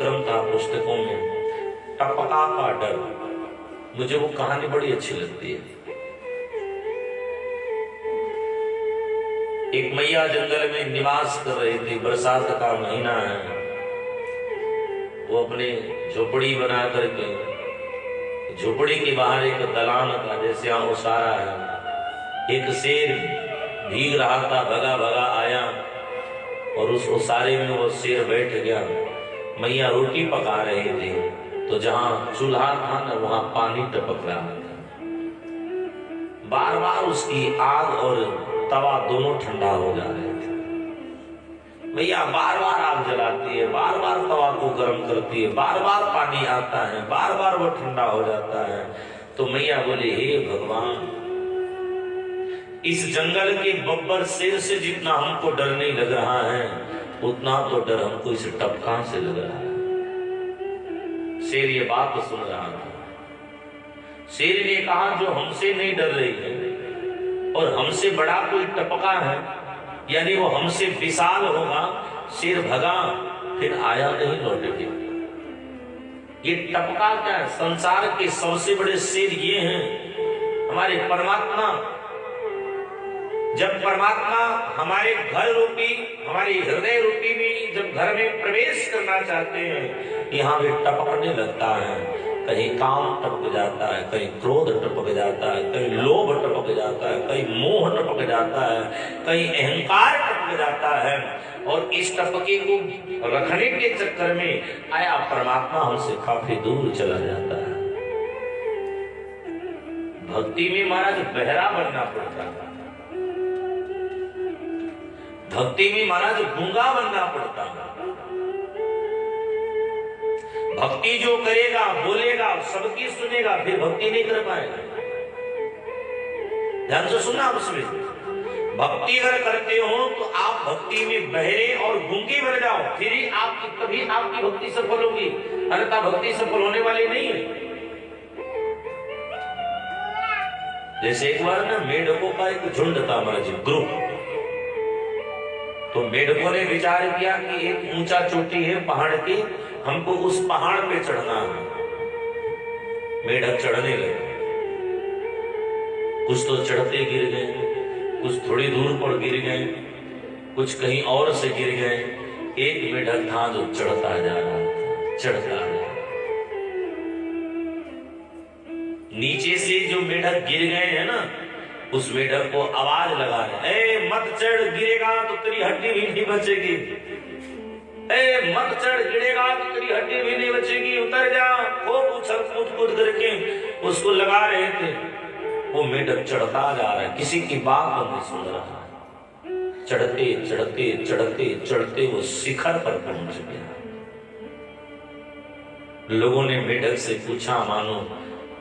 क्रम था पुस्तकों में, टपका का डर। मुझे वो कहानी बड़ी अच्छी लगती है। एक मैया जंगल में निवास कर रही थी, बरसात का महीना है। वो अपने झोपड़ी बना करके, झोपड़ी के बाहर एक दलान था, जैसे यहाँ उसारा है। एक शेर भीग रहा था, भगा भगा आया और उस उसारे में वो शेर बैठ गया। मैया रोटी पका रही थी, तो जहाँ चूल्हा था ना, वहां पानी टपक रहा था। बार बार उसकी आग और तवा दोनों ठंडा हो जा रहे थे। मैया बार बार आग जलाती है, बार बार तवा को गर्म करती है, बार बार पानी आता है, बार बार वो ठंडा हो जाता है। तो मैया बोली, हे भगवान, इस जंगल के बब्बर शेर से जितना हमको डर नहीं लग रहा है, उतना तो डर हमको इस टपका से लग रहा है। शेर ये बात सुन रहा था। शेर ने कहा, जो हमसे नहीं डर रही है और हमसे बड़ा कोई टपका है, यानी वो हमसे विशाल होगा। शेर भगा, फिर आया नहीं लौट के। ये टपका क्या है? संसार के सबसे बड़े शेर ये हैं हमारे परमात्मा। जब परमात्मा हमारे घर रूपी, हमारे हृदय रूपी भी जब घर में प्रवेश करना चाहते हैं, यहाँ भी टपकने लगता है। कहीं काम टपक जाता है, कहीं क्रोध टपक जाता है, कहीं लोभ टपक जाता है, कहीं मोह टपक जाता है, कहीं अहंकार टपक जाता है। और इस टपके को रखने के चक्कर में आया परमात्मा हमसे काफी दूर चला जाता है। भक्ति में महाराज बहरा बनना पड़ता है, भक्ति में महाराज गूंगा बनना पड़ता है। भक्ति जो करेगा, बोलेगा, सबकी सुनेगा, फिर भक्ति नहीं कर पाएगा। ध्यान से सुनना उसमें। भक्ति अगर करते हो तो आप भक्ति में बहरे और गूंगे बन जाओ, फिर ही तभी आपकी भक्ति सफल होगी, अन्यथा भक्ति सफल होने वाली नहीं है। जैसे एक बार ना मेढकों का एक झुंड था महाराज, ग्रुप। तो मेढकों ने विचार किया कि एक ऊंचा चोटी है पहाड़ की, हमको उस पहाड़ पे चढ़ना है। मेढक चढ़ने लगे, कुछ तो चढ़ते गिर गए, कुछ थोड़ी दूर पर गिर गए, कुछ कहीं और से गिर गए। एक मेढक था जो चढ़ता जा रहा था, चढ़ता जा रहा। नीचे से जो मेढक गिर गए हैं ना, उस मेढक को आवाज लगा रहे, ए मत चढ़, गिरेगा तो तेरी हड्डी भी नहीं बचेगी। ए मत चढ़, गिरेगा तो तेरी हड्डी भी नहीं बचेगी, उतर जा। खूब उछल कूद कूद करके उसको लगा रहे थे। वो मेढक चढ़ता जा रहा है, किसी की बात तो नहीं सुन रहा। चढ़ते चढ़ते चढ़ते चढ़ते वो शिखर पर पहुंच गया। लोगों ने मेढक से पूछा, मानो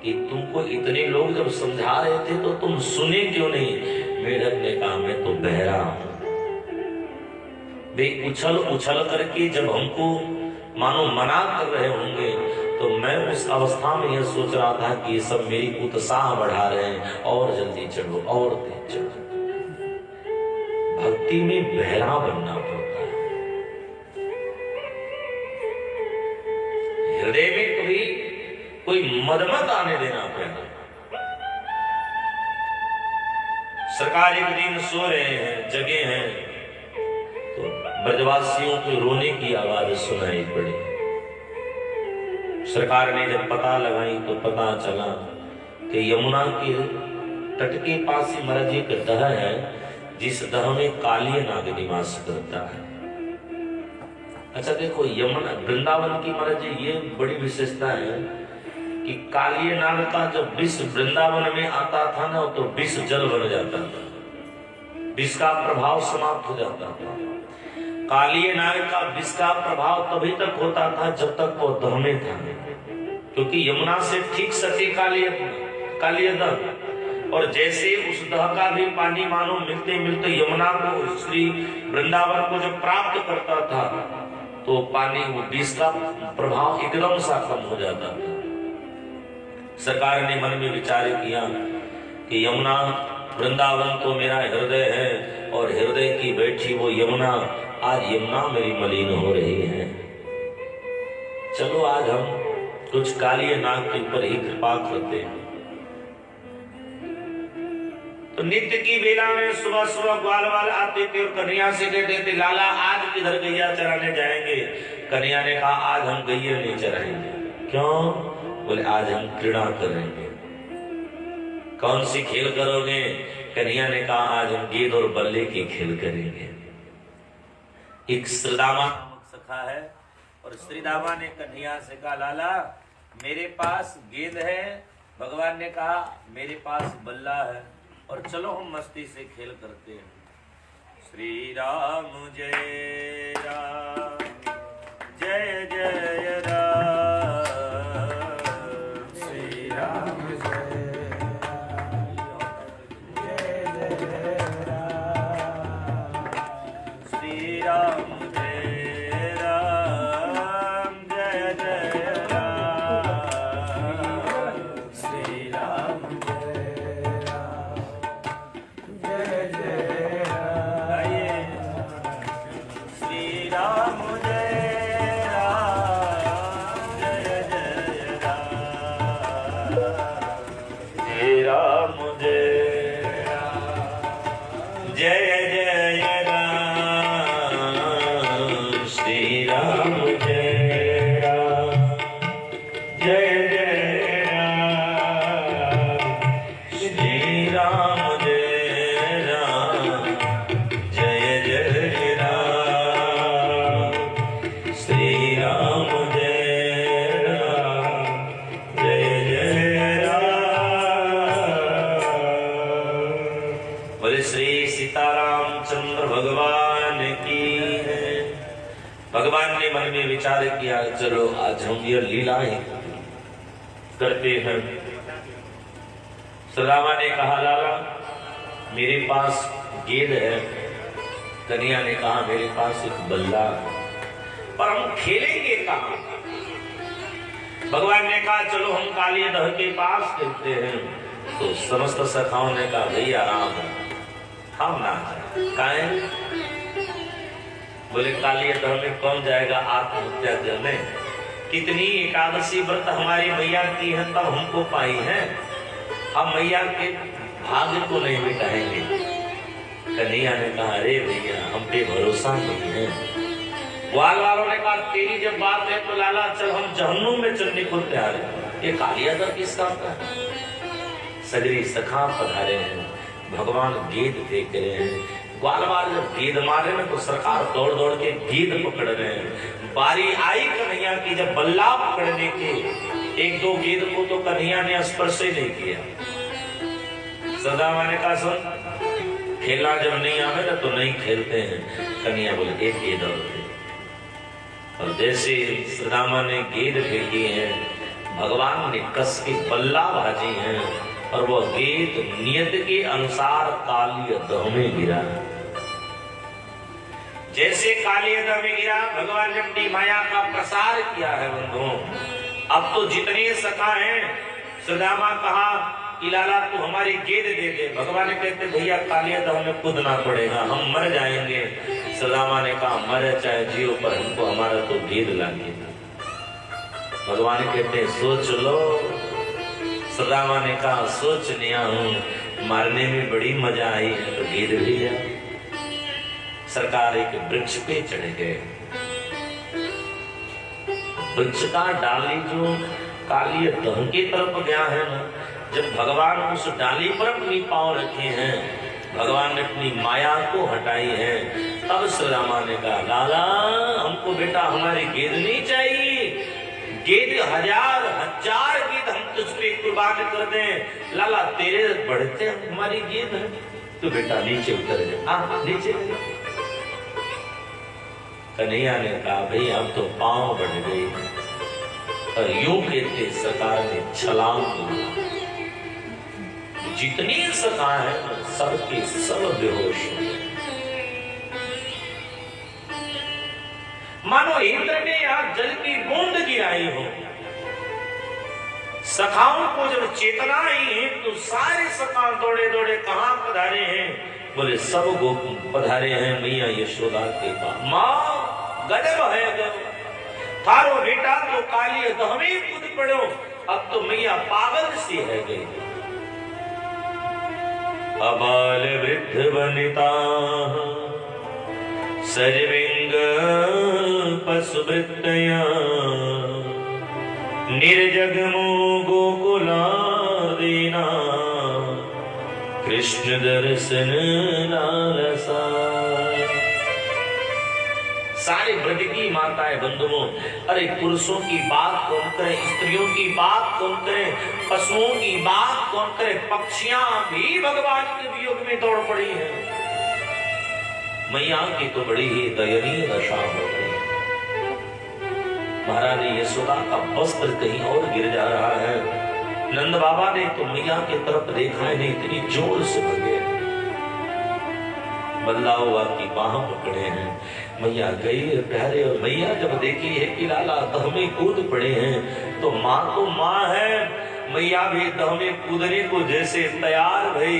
कि तुमको इतने लोग जब समझा रहे थे तो तुम सुने क्यों नहीं? मेढक ने कहा, मैं तो बहरा हूं। वे उछल उछल करके जब हमको मानो मना कर रहे होंगे, तो मैं उस अवस्था में यह सोच रहा था कि ये सब मेरी उत्साह बढ़ा रहे हैं, और जल्दी चढ़ो, और तेज चढ़ो। भक्ति में बहरा बनना पड़ता है। हृदय में कभी कोई मदमत आने देना पड़ेगा। सरकार एक दिन सो रहे हैं, जगे हैं, तो ब्रजवासियों के रोने की आवाज सुनाई पड़ी। सरकार ने जब पता लगाई तो पता चला कि यमुना के तट के पास ही महाराज एक दह है, जिस दह में कालिय नाग निवास करता है। अच्छा देखो, यमुना वृंदावन की महाराज ये बड़ी विशेषता है कि कालिय नाग का जब विष वृंदावन में आता था ना, तो विष जल बन जाता था, विष का प्रभाव समाप्त हो जाता था। कालिय नाग का विष का प्रभाव तभी तक होता था जब तक वो दह में था, क्योंकि यमुना से ठीक सटे कालिय दह। और जैसे उस दह का भी पानी मानो मिलते मिलते यमुना को, श्री वृंदावन को जब प्राप्त करता था, तो पानी वो विष का प्रभाव एकदम सा कम हो जाता था। सरकार ने मन में विचार किया कि यमुना, वृंदावन तो मेरा हृदय है, और हृदय की बैठी वो यमुना, आज यमुना मेरी मलिन हो रही है। चलो आज हम कुछ कालिए नाग के ऊपर ही कृपा करते हैं। तो नित्य की बेला में सुबह सुबह ग्वाल वाल आते थे और कन्हैया से कहते थे लाला आज किधर गैया चराने जाएंगे। कन्हैया ने कहा आज हम गैया नहीं चराएंगे। क्यों? बोले आज हम क्रीड़ा करेंगे। कौन सी खेल करोगे? कन्हैया ने कहा आज हम गेंद और बल्ले की खेल करेंगे। एक श्रीदामा सखा है और श्रीदामा ने कन्हैया से कहा लाला मेरे पास गेंद है। भगवान ने कहा मेरे पास बल्ला है और चलो हम मस्ती से खेल करते हैं। श्री राम जय राम जय जय राम श्री राम जय जय राम श्री राम जय राम जय जय राम श्री राम भगवान ने मन में विचार किया चलो आज हम ये लीलाएं करते हैं। सुदामा ने कहा लाला मेरे पास गेंद है। कन्हैया ने कहा मेरे पास एक बल्ला, पर हम खेलेंगे कहाँ? भगवान ने कहा चलो हम कालिए दह के पास खेलते हैं। तो समस्त सखाओं ने कहा भैया राम हम ना जाए। बोले कालिए दह में कौन जाएगा आत्महत्या करने? कितनी एकादशी व्रत हमारी मैया की है तब हमको पाई है, हम मैया के भाग्य को नहीं मिटाएंगे। कन्हैया ने कहा अरे भैया हम पे भरोसा नहीं है। ग्वाल वालों ने कहा तेरी जब बात है तो लाला चल हम जहन्नुम में चलने को तैयार है। ये कालिया दह किस काम का है? सगरी सखा पधारे हैं, भगवान गेंद फेंक रहे हैं। ग्वाल वाले जब गेंद मारे ना तो सरकार दौड़ दौड़ के गेंद पकड़ रहे हैं। बारी आई कन्हैया की जब बल्ला पकड़ने के, एक दो गेंद को तो कन्हैया ने स्पर्श ही नहीं किया। सुदामा ने कहा सुन खेलना जब नहीं आवे ना तो नहीं खेलते हैं। कन्हैया बोले एक गेंद और जैसे सुदामा ने गेंद फेंकी है भगवान ने कस के बल्ला भाजी है और वह गेंद नियत के अनुसार कालिय दह में गिरा। जैसे कालिय दह में गिरा भगवान ने अपनी माया का प्रसार किया है। बंधुओं अब तो जितने सखा हैं सुदामा कहा कि लाला तू हमारी गेंद दे दे। भगवान ने कहते भैया कालिय दह में कूदना पड़ेगा हम मर जाएंगे। सुदामा ने कहा मरे चाहे जियो पर हमको हमारा तो गेंद लागे। भगवान कहते सोच लो। सुदामा ने कहा सोच लिया हूं, मारने में बड़ी मजा आई है तो गेंद भी है। सरकार एक वृक्ष पे चढ़ गए। वृक्ष का डाली जो कालिय दह की तरफ गया है ना, जब भगवान उस डाली पर अपनी पांव रखे हैं, भगवान ने अपनी माया को हटाई है, तब सुदामा ने कहा लाला हमको बेटा हमारी गेंद नहीं चाहिए। गेंद हजार हजार गेंद हम तुझ पे कुर्बान कर दें। लाला तेरे बढ़ते हमारी गेंद है तो बेटा नीचे उतर जा। नीचे कन्हैया ने कहा भाई अब तो पांव बढ़ गई और यूं कहते सरकार ने छलांग की। जितनी सखा है सबके सब बेहोश हो गए। मानो इंद्र ने यहां जल की बूंद गिराई हो। सखाओं को जब चेतना आई है तो सारे सखा दौड़े दौड़े कहां पधारे हैं? बोले सब गोप पधारे हैं मैया यशोदा के पास। मां गजब है गजब। थारो बेटा तो काली दहमे कूद पड़ो, अब तो मैया पागल सी है गई। अबाल वृद्ध वनिता सजविंग पशुवृत्तया, निर्जगमो गोकुला दीना, कृष्ण दर्शन लालसा। सारे ब्रज की माताएं बंधुओं, अरे पुरुषों की बात कौन करे, स्त्रियों की बात कौन करे, पशुओं की बात कौन करे, पक्षियां भी भगवान के वियोग में दौड़ पड़ी हैं। मैया की तो बड़ी ही दयनीय दशा हो गई। महारानी यशोदा का वस्त्र कहीं और गिर जा रहा है। नंद बाबा ने तो मैया की तरफ देखा है, नहीं इतनी जोर से भगे। बदलाव की बाह पकड़े हैं, मैया गई है प्यारे। और मैया जब देखी है कि लाला दहमे कूद पड़े हैं, तो माँ है, मैया भी दहमे कूदने को जैसे तैयार भई।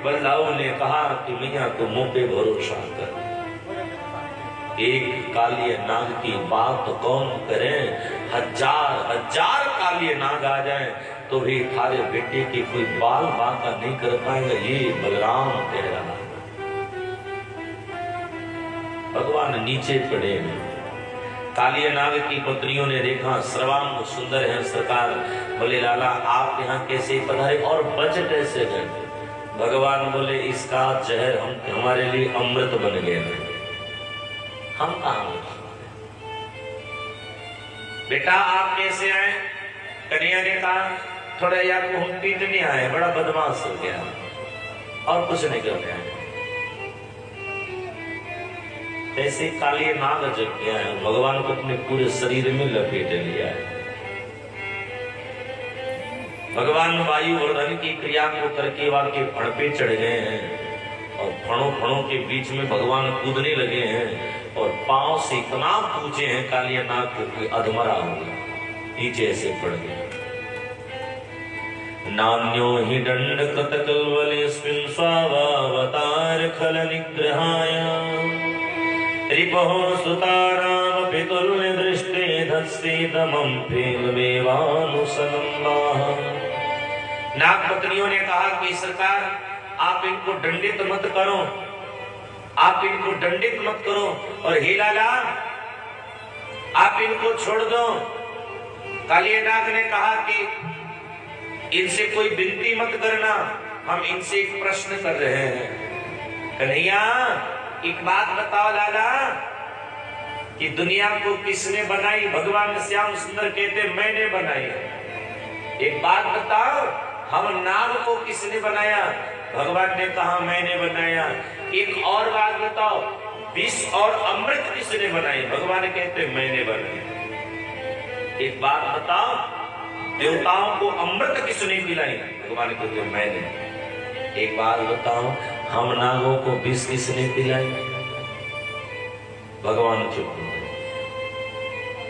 बदलाव ने कहा कि मैया तो मुंह पे भरोसा कर, एक कालिय नाग की बात कौन करे, हजार कालिय नाग आ जाए तो भी थारे बेटे की कोई बाल बांका नहीं कर पाएगा, ये बलराम कह रहा। भगवान नीचे पड़े हैं। कालिय नाग की पत्नियों ने देखा सर्वांग सुंदर है सरकार। बोले लाला आप यहाँ कैसे पधारे और बच कैसे गए? भगवान बोले इसका जहर हमारे लिए अमृत बन गया, हम कहाँ बेटा आप कैसे आए? कन्हैया ने कहा थोड़ा यार को हम पीटने आए, बड़ा बदमाश हो गया और कुछ नहीं करने आए। ऐसे काली नाग जग गया है, भगवान को अपने पूरे शरीर में लपेट लिया है। भगवान वायु वर्धन की क्रिया को करके वहां के फण पे चढ़ गए हैं और फणों के बीच में भगवान कूदने लगे हैं और पांव से इतना पूछे हैं कालिया नाग को कोई अधमरा हो गया, नीचे ऐसे पड़ गए। नान्यो हि दंड कृतकल्वलेस्मिन् स्वावावतार खल निग्रहाय, रिपहो सुताराम पितुल्य दृष्टे धत्से दमं फेलमेवानुसलम्बाः। नाग पत्नियों ने कहा कि सरकार आप इनको दंडित मत करो, आप इनको दंडित मत करो, और हे लाला आप इनको छोड़ दो। कालिया नाग ने कहा कि इनसे कोई विनती मत करना, हम इनसे एक प्रश्न कर रहे हैं। कन्हैया एक बात बताओ लाला कि दुनिया को किसने बनाई? भगवान श्याम सुंदर कहते मैंने बनाई। एक बात बताओ हम नाग को किसने बनाया? भगवान ने कहा मैंने बनाया। एक और बात बताओ विष और अमृत किसने बनाई? भगवान कहते मैंने बनाई। एक बात बताओ देवताओं को अमृत किसने पिलाई? भगवान कहते मैंने। एक बात बताओ हम नागों को विष किसने पिलाई? भगवान चुप।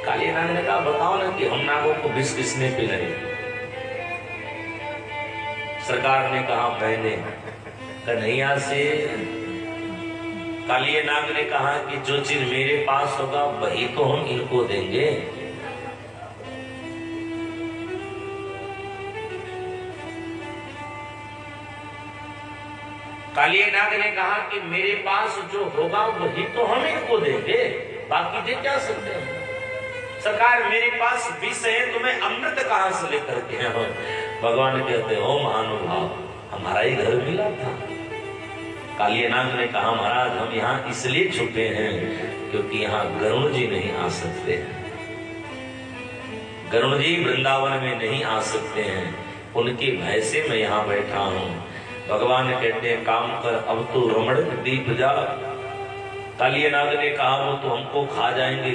काली नाग ने कहा बताओ ना कि हम नागों को विष किसने पिलाई? सरकार ने कहा मैंने। कन्हैया से कालिया नाग ने कहा कि जो चीज मेरे पास होगा वही तो हम इनको देंगे। कालिया नाग ने कहा कि मेरे पास जो होगा वही तो हम इनको देंगे, बाकी दे क्या सकते हैं? सरकार मेरे पास विष है तो मैं अमृत कहां से लेकर के आऊं? भगवान कहते हो महानुभाव हमारा ही घर मिला था। कालिया नाग ने कहा महाराज हम यहाँ इसलिए छुपे हैं क्योंकि यहाँ गरुण जी नहीं आ सकते हैं। गरुण जी वृंदावन में नहीं आ सकते हैं, उनके भय से मैं यहाँ बैठा हूँ। भगवान कहते हैं काम कर अब तो रमणक दीप जा। कालिया नाग ने कहा वो तो हमको खा जाएंगे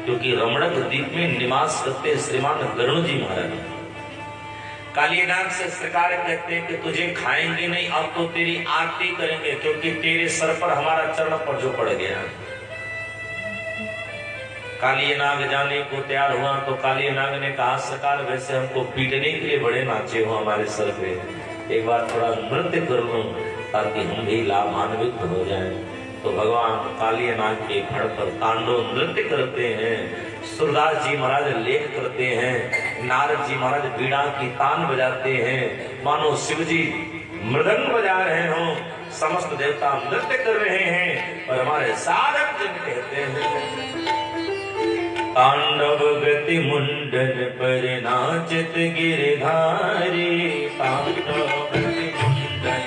क्योंकि रमणक द्वीप में निवास करते श्रीमान गरुण जी महाराज। कालिया नाग से सरकार कहते हैं कि तुझे खाएंगे नहीं, अब तो तेरी आरती करेंगे क्योंकि तेरे सर पर हमारा चरण पर जो पड़ गया। कालिया नाग जाने को तैयार हुआ तो कालिया नाग ने कहा सरकार वैसे हमको पीटने के लिए बड़े नाचे हो हमारे सर पे, एक बार थोड़ा नृत्य कर लो ताकि हम भी लाभान्वित हो जाएं। तो भगवान कालिया नाग के फड़ पर तांडव नृत्य करते हैं सूरदास जी महाराज लेख करते हैं, नारद जी महाराज बीड़ा की तान बजाते हैं, मानो शिव जी मृदंग बजा रहे हों, समस्त देवता नृत्य कर रहे हैं और हमारे साधक जन कहते हैं तांडव गति मुंडन पर नाचत गिरधारी, तांडव गति मुंडन पर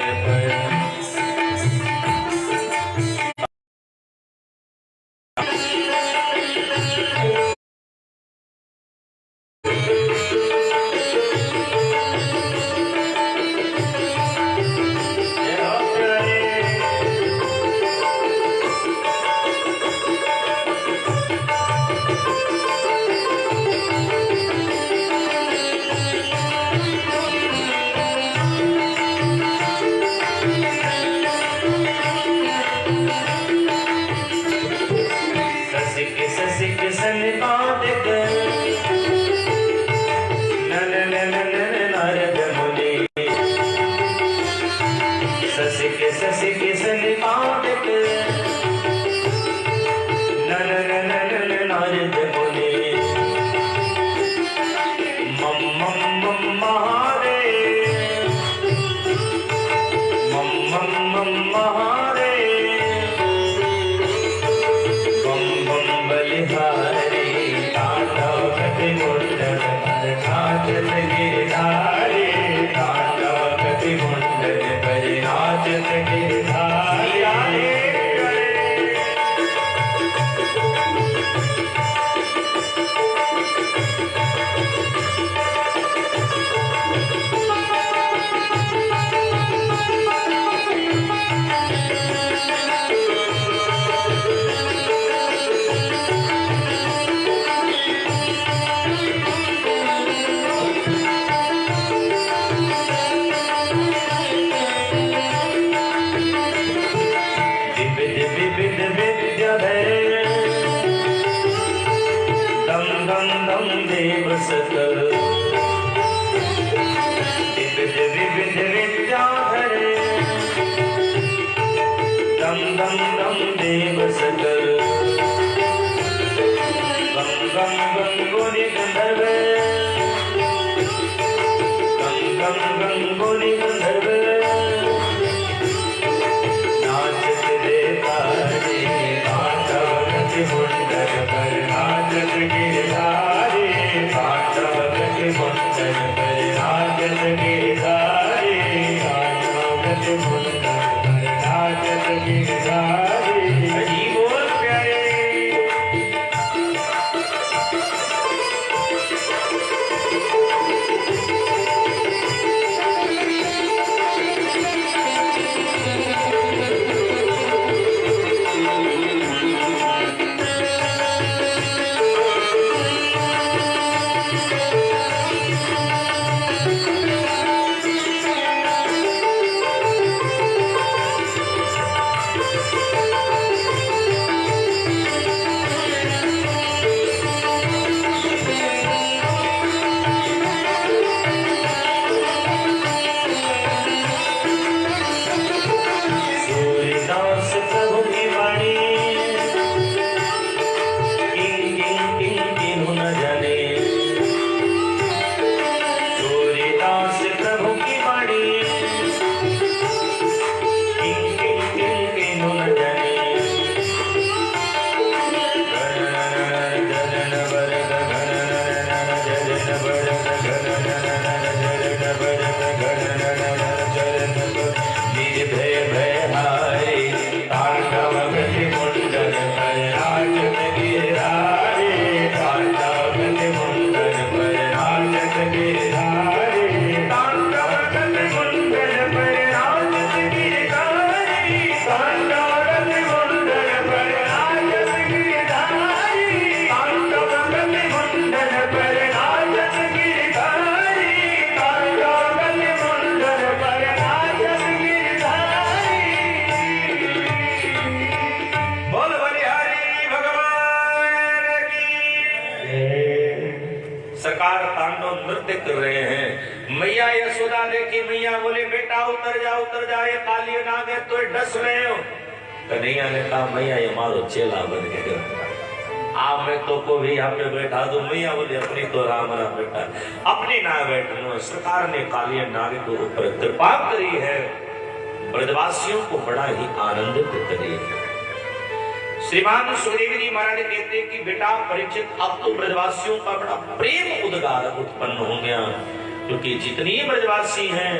उतर जाए काली नागे तो डस रहे हो। कन्हैया ने कहा मैया ये मारो चेला बन के आप मैं तो को भी यहाँ पे बैठा दो, मैया बोले अपनी तो राम राम बेटा अपनी ना बैठनो। सरकार ने कालिया नाग के ऊपर कृपा करी है, ब्रजवासियों को बड़ा ही आनंदित करी है। श्रीमान सुखदेव जी महाराज कहते हैं कि बेटा परीक्षित अब तो ब्रजवासियों का बड़ा प्रेम उद्गार उत्पन्न हो गया, क्योंकि जितनी ब्रजवासी हैं,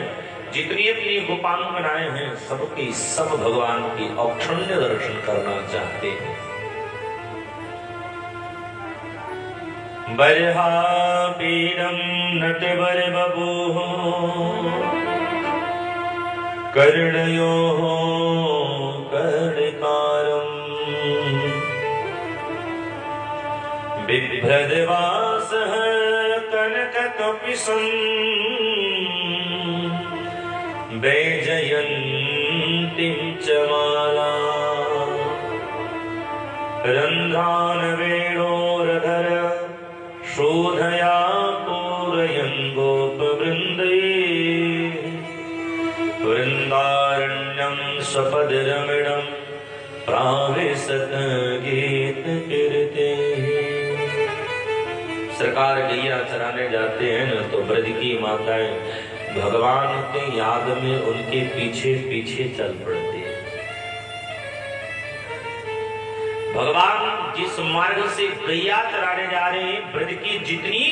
जितनी अपनी गोपांगनाएं हैं, सबके सब भगवान की औक्षण्य दर्शन करना चाहते हैं। बरहा पीरम नटवर बबू कर्णयो कर्णकारम बिभ्रदवास कनकतपिसं वैजयन्तीं च माला रन्ध्रान् वेणोरधर शोधया पूरयन् गोपवृन्दै वृन्दारण्यं सपदरमणं प्राविशत गीतकीर्ते। सरकार गैया चराने जाते हैं न तो ब्रज की माताएं भगवान के याद में उनके पीछे पीछे चल पड़ती है। भगवान जिस मार्ग से गैया चराने जा रहे हैं, ब्रज की जितनी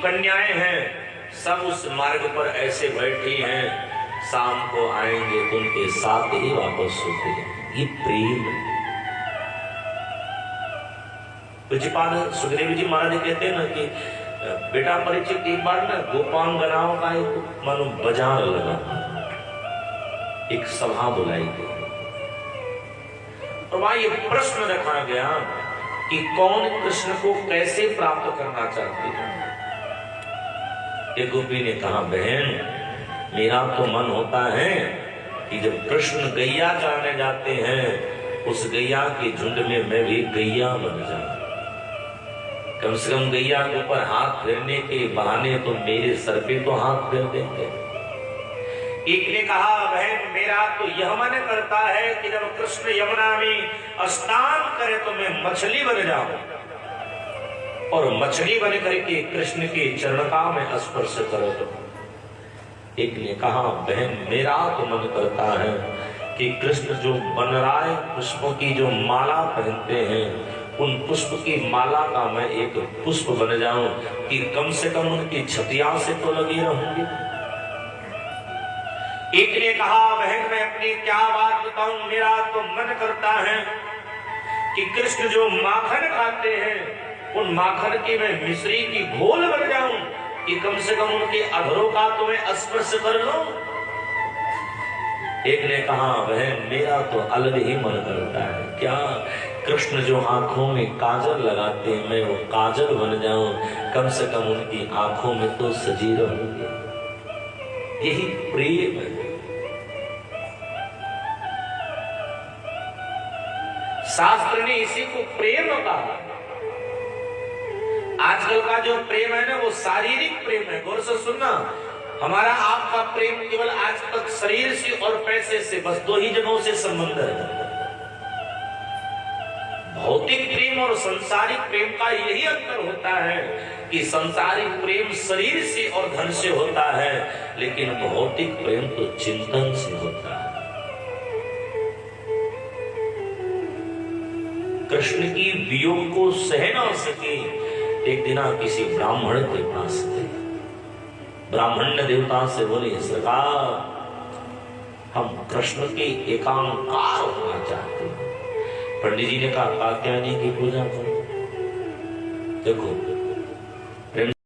कन्याएं हैं सब उस मार्ग पर ऐसे बैठी हैं, शाम को आएंगे तो उनके साथ ही वापस होते हैं। ये प्रेम है। पूज्यपाद सुखदेव जी महाराज कहते हैं ना कि बेटा परीक्षित एक बार ना गोपांगनाओं का एक मानो बाजार लगा, एक सभा बुलाई गई और वहां ये प्रश्न रखा गया कि कौन कृष्ण को कैसे प्राप्त करना चाहती है। एक गोपी ने कहा, बहन मेरा तो मन होता है कि जब कृष्ण गैया चराने जाते हैं उस गैया के झुंड में मैं भी गैया बन जाऊं, कम से कम गैया के ऊपर हाथ फेरने के बहाने तो मेरे सर पे तो हाथ फेर देंगे। एक ने कहा, बहन मेरा तो यह मन करता है कि जब कृष्ण यमुना में स्नान करे तो मैं मछली बन जाऊं और मछली बन करके कृष्ण के चरणों में स्पर्श करो। तो एक ने कहा, बहन मेरा तो मन करता है कि कृष्ण जो बनराय पुष्पों की जो माला पहनते हैं उन पुष्प की माला का मैं एक पुष्प बन जाऊं कि कम से कम उनकी छतियां से तो लगी रहूंगी। एक ने कहा, बहन मैं अपनी क्या बात बताऊं, मेरा तो मन करता है कि कृष्ण जो माखन खाते हैं उन माखन की मैं मिश्री की घोल बन जाऊं कि कम से कम उनके अधरों का तो मैं स्पर्श कर लूं। एक ने कहा, बहन मेरा तो अलग ही मन करता है, क्या कृष्ण जो आंखों में काजल लगाते हैं मैं वो काजल बन जाऊं, कम से कम उनकी आंखों में तो सजी रहूंगी। यही प्रेम है। शास्त्र ने इसी को प्रेम कहा। आजकल का जो प्रेम है ना वो शारीरिक प्रेम है। गौर से सुनना, हमारा आपका प्रेम केवल आज तक शरीर से और पैसे से, बस दो ही जगहों से संबंध है। भौतिक प्रेम और संसारिक प्रेम का यही अंतर होता है कि संसारिक प्रेम शरीर से और धन से होता है, लेकिन भौतिक प्रेम तो चिंतन से होता है। कृष्ण की वियोग को सह न सके, एक दिन किसी ब्राह्मण के पास गए। ब्राह्मण ने देवता से बोले, सरकार हम कृष्ण के एकांकार होना चाहते हैं। पंडित जी ने कहा, कात्यायनी की पूजा करो। देखो